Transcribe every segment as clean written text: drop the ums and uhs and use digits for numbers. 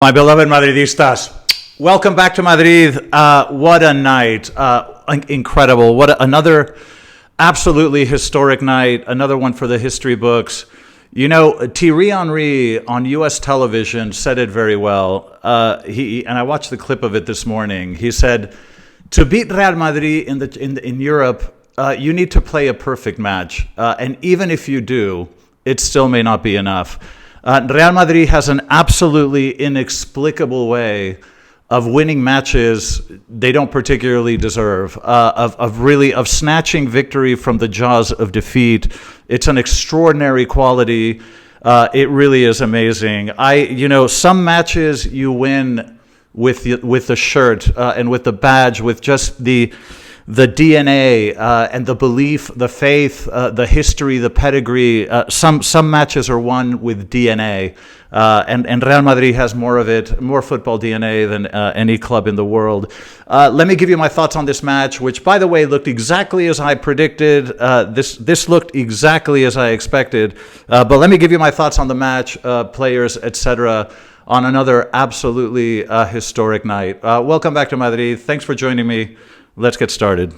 My beloved Madridistas, welcome back to Madrid. What a night. Incredible. Another absolutely historic night. Another one for the history books. You know, Thierry Henry on U.S. television said it very well. And I watched the clip of it this morning. He said, to beat Real Madrid in Europe, you need to play a perfect match. And even if you do, it still may not be enough. Real Madrid has an absolutely inexplicable way of winning matches they don't particularly deserve, of snatching victory from the jaws of defeat. It's an extraordinary quality. It really is amazing. Some matches you win with the shirt and with the badge, with just the DNA and the belief, the faith, the history, the pedigree. Some matches are won with DNA, and Real Madrid has more of it, more football DNA than any club in the world. Let me give you my thoughts on this match, which, by the way, looked exactly as I predicted. This looked exactly as I expected. But let me give you my thoughts on the match, players, etc., on another absolutely historic night. Welcome back to Madrid. Thanks for joining me. Let's get started.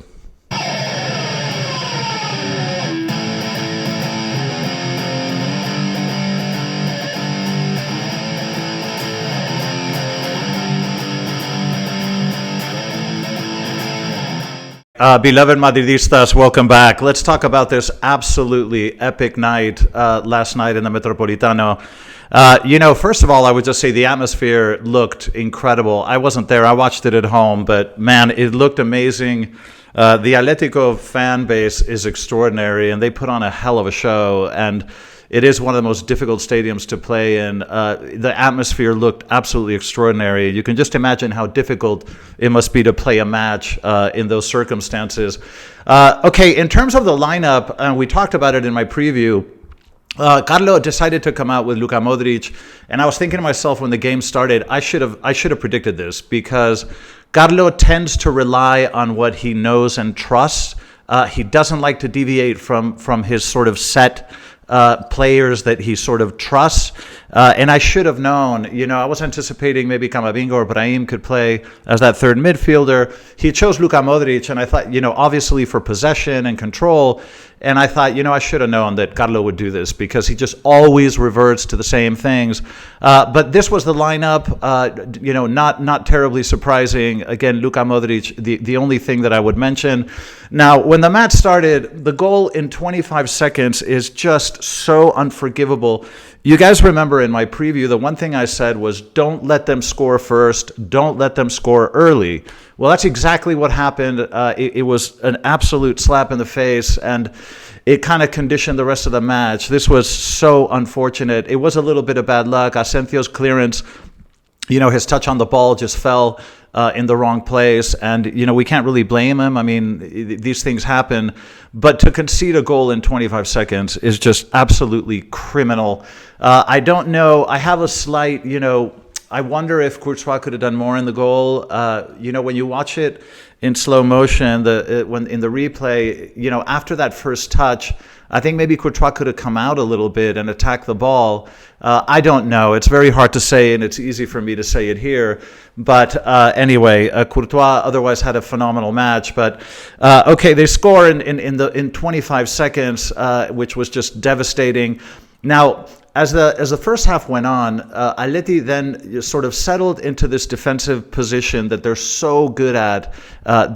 Beloved Madridistas, welcome back. Let's talk about this absolutely epic night last night in the Metropolitano. First of all, I would just say the atmosphere looked incredible. I wasn't there. I watched it at home, but man, it looked amazing. The Atletico fan base is extraordinary, and they put on a hell of a show, and it is one of the most difficult stadiums to play in. The atmosphere looked absolutely extraordinary. You can just imagine how difficult it must be to play a match in those circumstances. In terms of the lineup, we talked about it in my preview. Carlo decided to come out with Luka Modric, and I was thinking to myself when the game started, I should have predicted this, because Carlo tends to rely on what he knows and trusts. He doesn't like to deviate from his sort of set players that he sort of trusts. And I should have known, I was anticipating maybe Camavinga or Brahim could play as that third midfielder. He chose Luka Modric, and I thought, obviously for possession and control. And I thought, I should have known that Carlo would do this, because he just always reverts to the same things. But this was the lineup, not terribly surprising. Again, Luka Modric, the only thing that I would mention. Now, when the match started, the goal in 25 seconds is just so unforgivable. You guys remember in my preview, the one thing I said was, don't let them score first. Don't let them score early. Well, that's exactly what happened. It was an absolute slap in the face, and it kind of conditioned the rest of the match. This was so unfortunate. It was a little bit of bad luck. Asensio's clearance, his touch on the ball just fell in the wrong place, and we can't really blame him. I mean, these things happen, but to concede a goal in 25 seconds is just absolutely criminal. I don't know. I have a slight, I wonder if Courtois could have done more in the goal. When you watch it in slow motion, when in the replay, after that first touch, I think maybe Courtois could have come out a little bit and attacked the ball. I don't know. It's very hard to say, and it's easy for me to say it here. But anyway, Courtois otherwise had a phenomenal match. But they score in 25 seconds, which was just devastating. Now, as the first half went on, Atleti then sort of settled into this defensive position that they're so good at.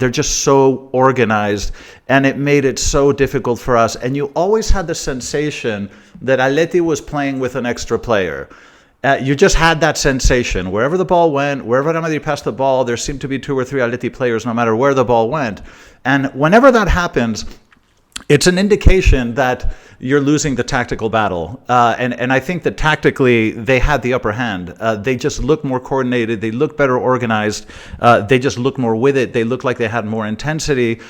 They're just so organized, and it made it so difficult for us. And you always had the sensation that Atleti was playing with an extra player. You just had that sensation. Wherever the ball went, wherever Real Madrid passed the ball, there seemed to be 2 or 3 Atleti players no matter where the ball went. And whenever that happens, it's an indication that you're losing the tactical battle. And I think that tactically they had the upper hand. They just looked more coordinated. They looked better organized. They just looked more with it. They looked like they had more intensity.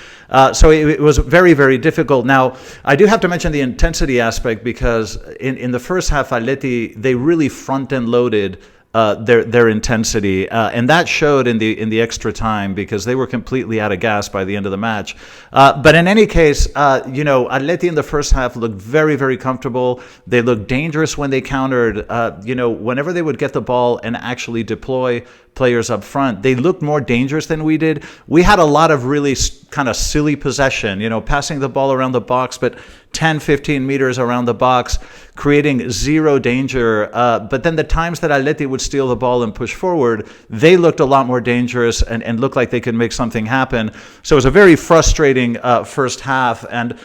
So it was very, very difficult. Now, I do have to mention the intensity aspect, because in the first half, Atleti, they really front-end loaded their intensity, and that showed in the extra time because they were completely out of gas by the end of the match. But in any case, Atleti in the first half looked very, very comfortable. They looked dangerous when they countered. Whenever they would get the ball and actually deploy players up front, they looked more dangerous than we did. We had a lot of really kind of silly possession, passing the ball around the box, but 10, 15 meters around the box, creating zero danger. But then the times that Atleti would steal the ball and push forward, they looked a lot more dangerous and looked like they could make something happen. So it was a very frustrating first half. And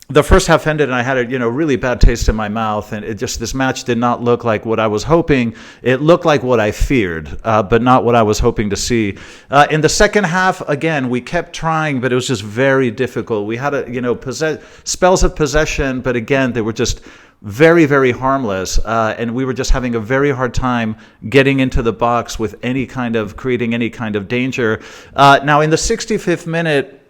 the first half ended, and I had a really bad taste in my mouth, and this match did not look like what I was hoping. It looked like what I feared, but not what I was hoping to see. In the second half, again, we kept trying, but it was just very difficult. We had spells of possession, but again, they were just very, very harmless, and we were just having a very hard time getting into the box with creating any kind of danger. Now, in the 65th minute,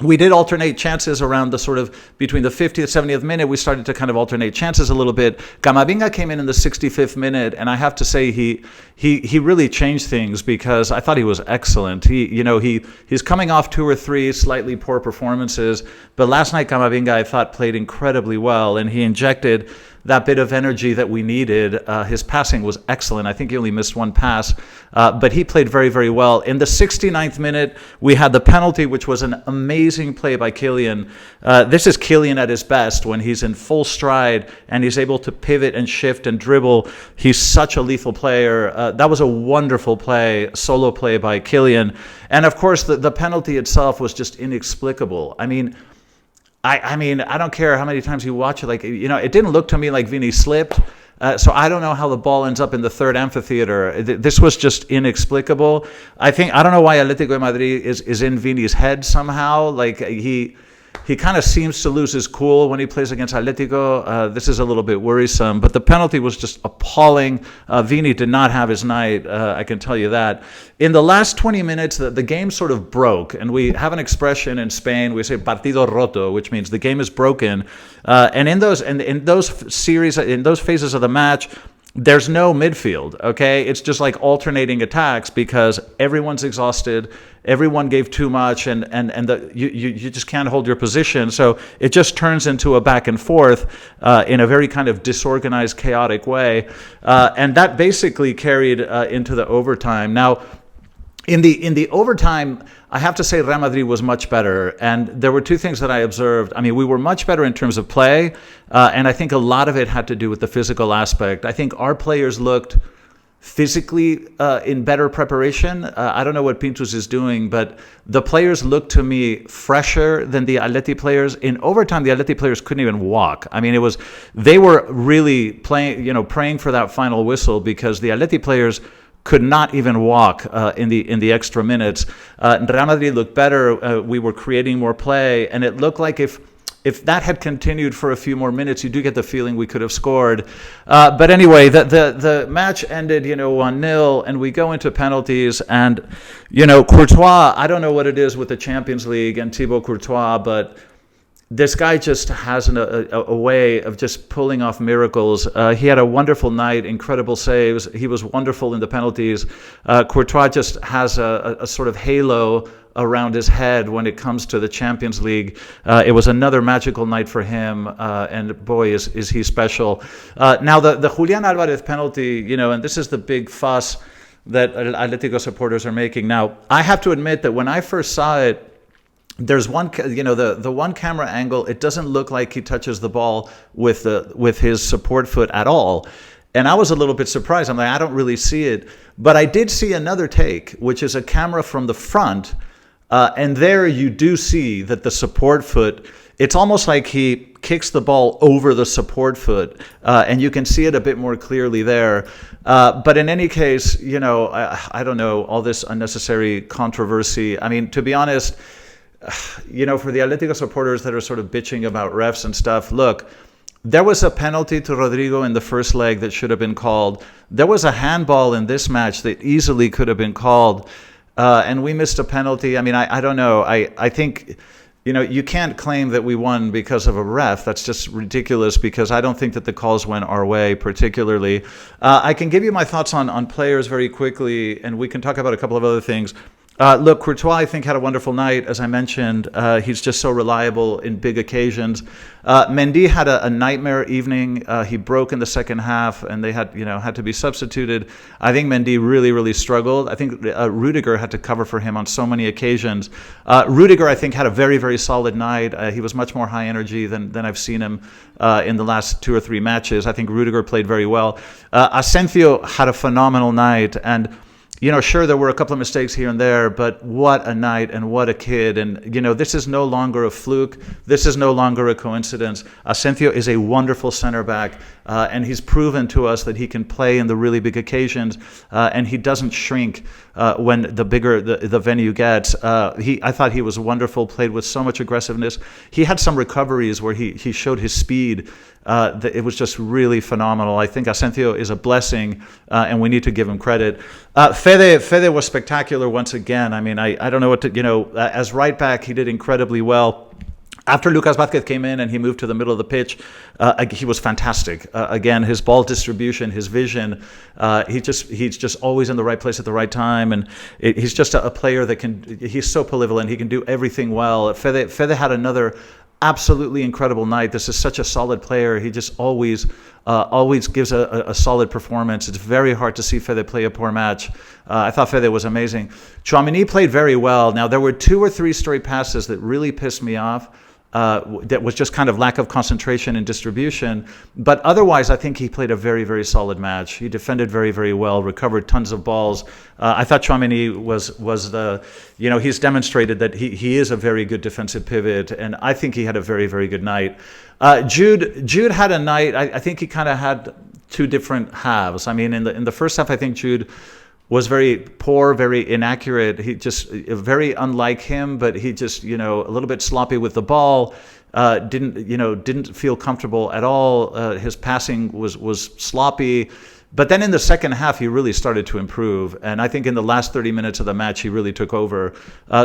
we did alternate chances around between the 50th, 70th minute. We started to kind of alternate chances a little bit. Camavinga came in the 65th minute, and I have to say he really changed things because I thought he was excellent. He's coming off 2 or 3 slightly poor performances, but last night Camavinga I thought played incredibly well, and he injected that bit of energy that we needed. His passing was excellent. I think he only missed 1 pass, but he played very, very well. In the 69th minute, we had the penalty, which was an amazing play by Kylian. This is Kylian at his best when he's in full stride and he's able to pivot and shift and dribble. He's such a lethal player. That was a wonderful play, solo play by Kylian. And of course, the penalty itself was just inexplicable. I mean, I don't care how many times you watch it. It didn't look to me like Vini slipped. So I don't know how the ball ends up in the third amphitheater. This was just inexplicable. I don't know why Atletico de Madrid is in Vini's head somehow. He kind of seems to lose his cool when he plays against Atletico. This is a little bit worrisome, but the penalty was just appalling. Vini did not have his night, I can tell you that. In the last 20 minutes, the game sort of broke, and we have an expression in Spain. We say partido roto, which means the game is broken. And in those phases of the match, there's no midfield, okay? It's just like alternating attacks because everyone's exhausted, everyone gave too much, and you just can't hold your position. So it just turns into a back and forth in a very kind of disorganized, chaotic way. And that basically carried into the overtime. Now, in the overtime, I have to say Real Madrid was much better, and there were 2 things that I observed. I mean, we were much better in terms of play, and I think a lot of it had to do with the physical aspect. I think our players looked physically in better preparation. I don't know what Pintus is doing, but the players looked to me fresher than the Atleti players. In overtime, the Atleti players couldn't even walk. I mean, they were really praying for that final whistle because the Atleti players could not even walk in the extra minutes. Real Madrid looked better. We were creating more play, and it looked like if that had continued for a few more minutes, you do get the feeling we could have scored. But anyway, the match ended 1-0, and we go into penalties. And Courtois, I don't know what it is with the Champions League and Thibaut Courtois, but this guy just has a way of just pulling off miracles. He had a wonderful night, incredible saves. He was wonderful in the penalties. Courtois just has a sort of halo around his head when it comes to the Champions League. It was another magical night for him, and boy, is he special. Now, the Julian Alvarez penalty, and this is the big fuss that Atletico supporters are making. Now, I have to admit that when I first saw it, there's one, the one camera angle, it doesn't look like he touches the ball with his support foot at all. And I was a little bit surprised. I'm like, I don't really see it. But I did see another take, which is a camera from the front. And there you do see that the support foot, it's almost like he kicks the ball over the support foot. And you can see it a bit more clearly there. But in any case, I don't know, all this unnecessary controversy. I mean, to be honest, for the Atletico supporters that are sort of bitching about refs and stuff, look, there was a penalty to Rodrigo in the first leg that should have been called. There was a handball in this match that easily could have been called, and we missed a penalty. I mean, I don't know. I think You can't claim that we won because of a ref. That's just ridiculous because I don't think that the calls went our way particularly. I can give you my thoughts on players very quickly, and we can talk about a couple of other things. Look, Courtois, I think, had a wonderful night, as I mentioned. He's just so reliable in big occasions. Mendy had a nightmare evening. He broke in the second half, and they had to be substituted. I think Mendy really, really struggled. I think Rudiger had to cover for him on so many occasions. Rudiger, I think, had a very, very solid night. He was much more high energy than I've seen him in the last 2 or 3 matches. I think Rudiger played very well. Asensio had a phenomenal night, and sure, there were a couple of mistakes here and there, but what a night and what a kid. And, this is no longer a fluke. This is no longer a coincidence. Asensio is a wonderful center back, and he's proven to us that he can play in the really big occasions, and he doesn't shrink when the bigger the venue gets. I thought he was wonderful, played with so much aggressiveness. He had some recoveries where he showed his speed. It was just really phenomenal. I think Asensio is a blessing, and we need to give him credit. Fede was spectacular once again. I mean, I don't know what to, as right back, he did incredibly well. After Lucas Vázquez came in and he moved to the middle of the pitch, he was fantastic. Again, his ball distribution, his vision, he's just always in the right place at the right time. And he's just a player that he's so polyvalent. He can do everything well. Fede had another absolutely incredible night. This is such a solid player. He just always gives a solid performance. It's very hard to see Fede play a poor match. I thought Fede was amazing. Tchouaméni played very well. Now, there were 2 or 3 stray passes that really pissed me off. That was just kind of lack of concentration and distribution. But otherwise, I think he played a very, very solid match. He defended very, very well, recovered tons of balls. I thought Tchouaméni was he's demonstrated that he is a very good defensive pivot, and I think he had a very, very good night. Jude had a night, I think he kind of had 2 different halves. I mean, in the first half, I think Jude was very poor, very inaccurate. He just very unlike him, but he just a little bit sloppy with the ball. Didn't feel comfortable at all. His passing was sloppy. But then in the second half, he really started to improve. And I think in the last 30 minutes of the match, he really took over.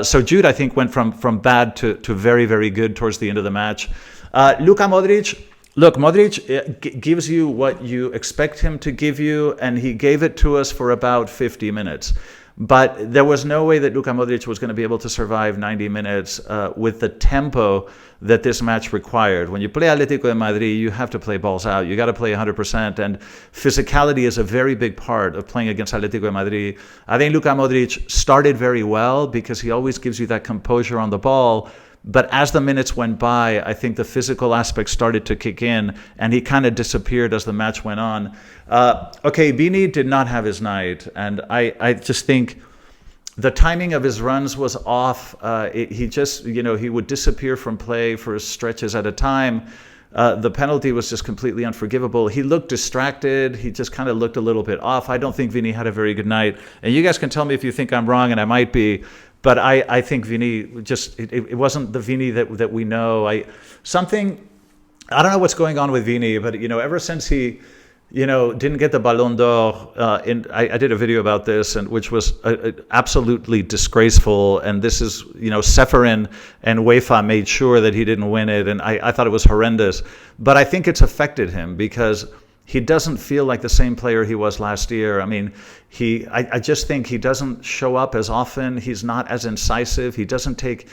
So Jude, I think, went from bad to very, very good towards the end of the match. Luka Modric. Look, Modric gives you what you expect him to give you, and he gave it to us for about 50 minutes. But there was no way that Luka Modric was going to be able to survive 90 minutes with the tempo that this match required. When you play Atletico de Madrid, you have to play balls out. You got to play 100%, and physicality is a very big part of playing against Atletico de Madrid. I think Luka Modric started very well because he always gives you that composure on the ball. But as the minutes went by, I think the physical aspect started to kick in, and he kind of disappeared as the match went on. Vini did not have his night, and I just think the timing of his runs was off. He would disappear from play for stretches at a time. The penalty was just completely unforgivable. He looked distracted. He just kind of looked a little bit off. I don't think Vini had a very good night. And you guys can tell me if you think I'm wrong, and I might be. But I think Vini it wasn't the Vini that we know. I don't know what's going on with Vini, but ever since he didn't get the Ballon d'Or, I did a video about this, and which was absolutely disgraceful. And this is Ceferin and UEFA made sure that he didn't win it, and I thought it was horrendous. But I think it's affected him because he doesn't feel like the same player he was last year. I mean, I just think he doesn't show up as often. He's not as incisive. He doesn't take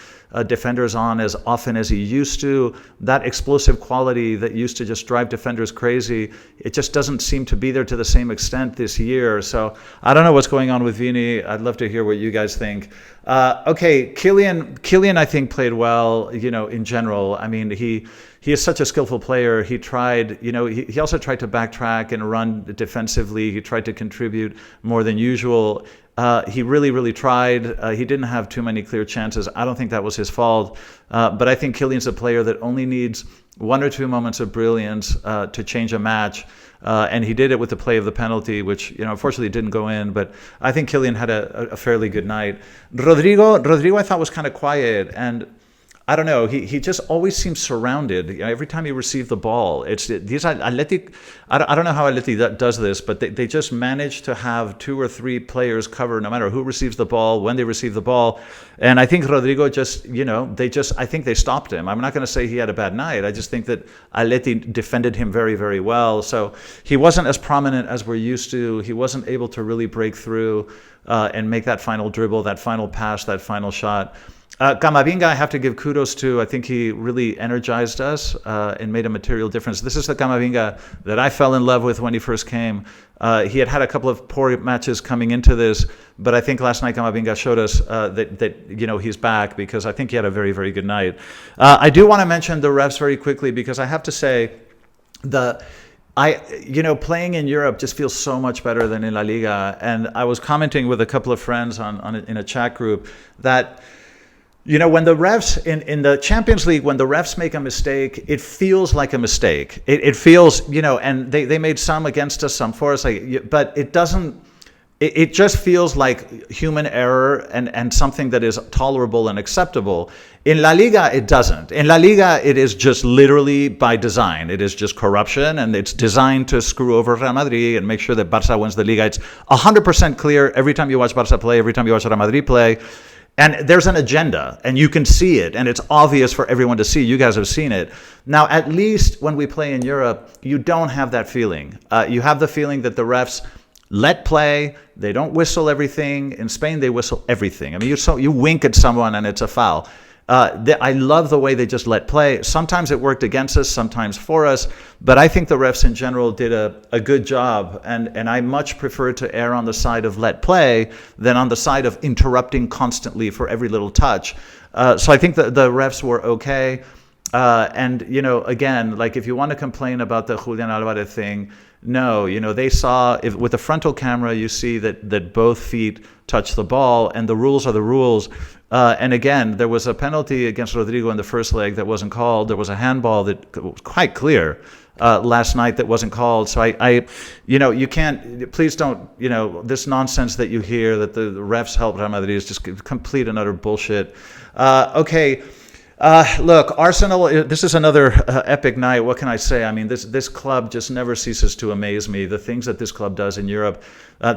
defenders on as often as he used to. That explosive quality that used to just drive defenders crazy, it just doesn't seem to be there to the same extent this year. So I don't know what's going on with Vini. I'd love to hear what you guys think. Kylian, I think, played well, in general. I mean, he is such a skillful player. He tried, he also tried to backtrack and run defensively. He tried to contribute more than usual. He really, really tried. He didn't have too many clear chances. I don't think that was his fault. But I think Kylian's a player that only needs 1 or 2 moments of brilliance to change a match. And he did it with the play of the penalty, which, unfortunately didn't go in. But I think Kylian had a fairly good night. Rodrigo, I thought, was kind of quiet. And I don't know. He just always seems surrounded. Every time he receives the ball, these Athletic. I don't know how Atleti does this, but they just manage to have 2 or 3 players cover no matter who receives the ball, when they receive the ball. And I think Rodrigo just, I think they stopped him. I'm not going to say he had a bad night. I just think that Atleti defended him very, very well. So he wasn't as prominent as we're used to. He wasn't able to really break through and make that final dribble, that final pass, that final shot. Camavinga, I have to give kudos to. I think he really energized us and made a material difference. This is the Camavinga that I fell in love with when he first came. He had a couple of poor matches coming into this, but I think last night Camavinga showed us that he's back, because I think he had a very, very good night. I do want to mention the refs very quickly, because I have to say playing in Europe just feels so much better than in La Liga. And I was commenting with a couple of friends in a chat group that, when the refs in the Champions League, when the refs make a mistake, it feels like a mistake. It feels, and they made some against us, some for us, but it doesn't. It just feels like human error and something that is tolerable and acceptable. In La Liga, it doesn't. In La Liga, it is just literally by design. It is just corruption, and it's designed to screw over Real Madrid and make sure that Barça wins the Liga. It's 100% clear every time you watch Barça play, every time you watch Real Madrid play. And there's an agenda, and you can see it, and it's obvious for everyone to see. You guys have seen it. Now, at least when we play in Europe, you don't have that feeling. You have the feeling that the refs let play. They don't whistle everything. In Spain, they whistle everything. I mean, you wink at someone, and it's a foul. I love the way they just let play. Sometimes it worked against us, sometimes for us, but I think the refs in general did a good job, and I much prefer to err on the side of let play than on the side of interrupting constantly for every little touch. So I think the refs were okay. And, again, like if you want to complain about the Julian Alvarez thing, no, they saw, with the frontal camera, you see that both feet touch the ball, and the rules are the rules. And again, there was a penalty against Rodrigo in the first leg that wasn't called. There was a handball that was quite clear last night that wasn't called. So you can't, please don't, this nonsense that you hear that the refs help Real Madrid is just complete and utter bullshit. Okay. Look, Arsenal, this is another epic night. What can I say? I mean, this club just never ceases to amaze me. The things that this club does in Europe.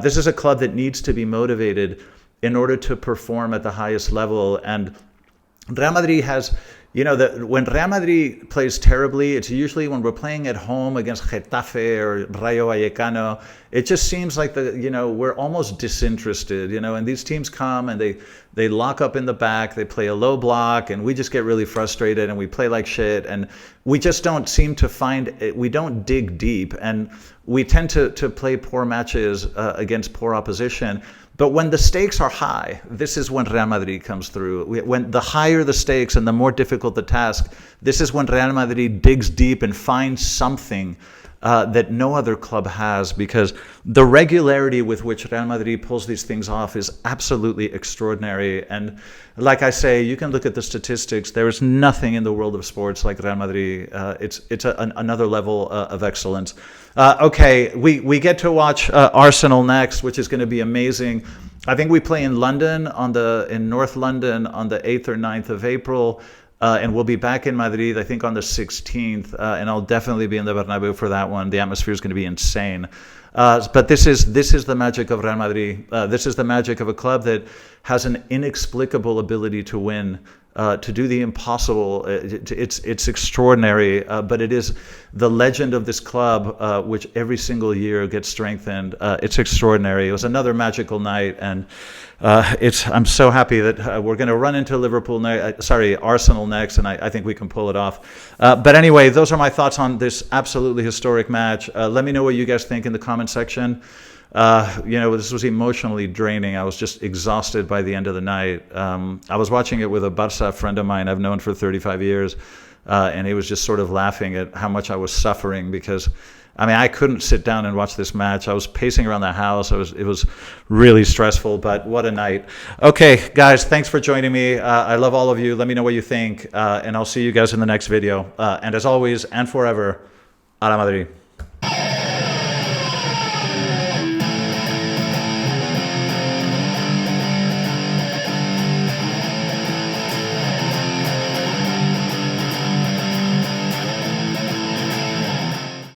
This is a club that needs to be motivated in order to perform at the highest level. And Real Madrid has, when Real Madrid plays terribly, it's usually when we're playing at home against Getafe or Rayo Vallecano. It just seems like we're almost disinterested, and these teams come and they lock up in the back, they play a low block, and we just get really frustrated and we play like shit, and we just don't seem to we don't dig deep, and we tend to play poor matches against poor opposition. But when the stakes are high, this is when Real Madrid comes through. When the higher the stakes and the more difficult the task, this is when Real Madrid digs deep and finds something that no other club has, because the regularity with which Real Madrid pulls these things off is absolutely extraordinary. And like I say, you can look at the statistics. There is nothing in the world of sports like Real Madrid. It's another level of excellence. Okay, we get to watch Arsenal next, which is going to be amazing. I think we play in London in North London on the 8th or 9th of April. And we'll be back in Madrid, I think, on the 16th. And I'll definitely be in the Bernabeu for that one. The atmosphere is going to be insane. But this is the magic of Real Madrid. This is the magic of a club that has an inexplicable ability to win, to do the impossible. It's extraordinary. But it is the legend of this club, which every single year gets strengthened. It's extraordinary. It was another magical night, and I'm so happy that we're going to run into Arsenal next, and I think we can pull it off. But anyway, those are my thoughts on this absolutely historic match. Let me know what you guys think in the comment section. This was emotionally draining. I was just exhausted by the end of the night. I was watching it with a Barça friend of mine I've known for 35 years, and he was just sort of laughing at how much I was suffering, because I couldn't sit down and watch this match. I was pacing around the house. It was really stressful, but what a night. Okay, guys, thanks for joining me. I love all of you. Let me know what you think, and I'll see you guys in the next video. And as always, and forever, a la Madrid.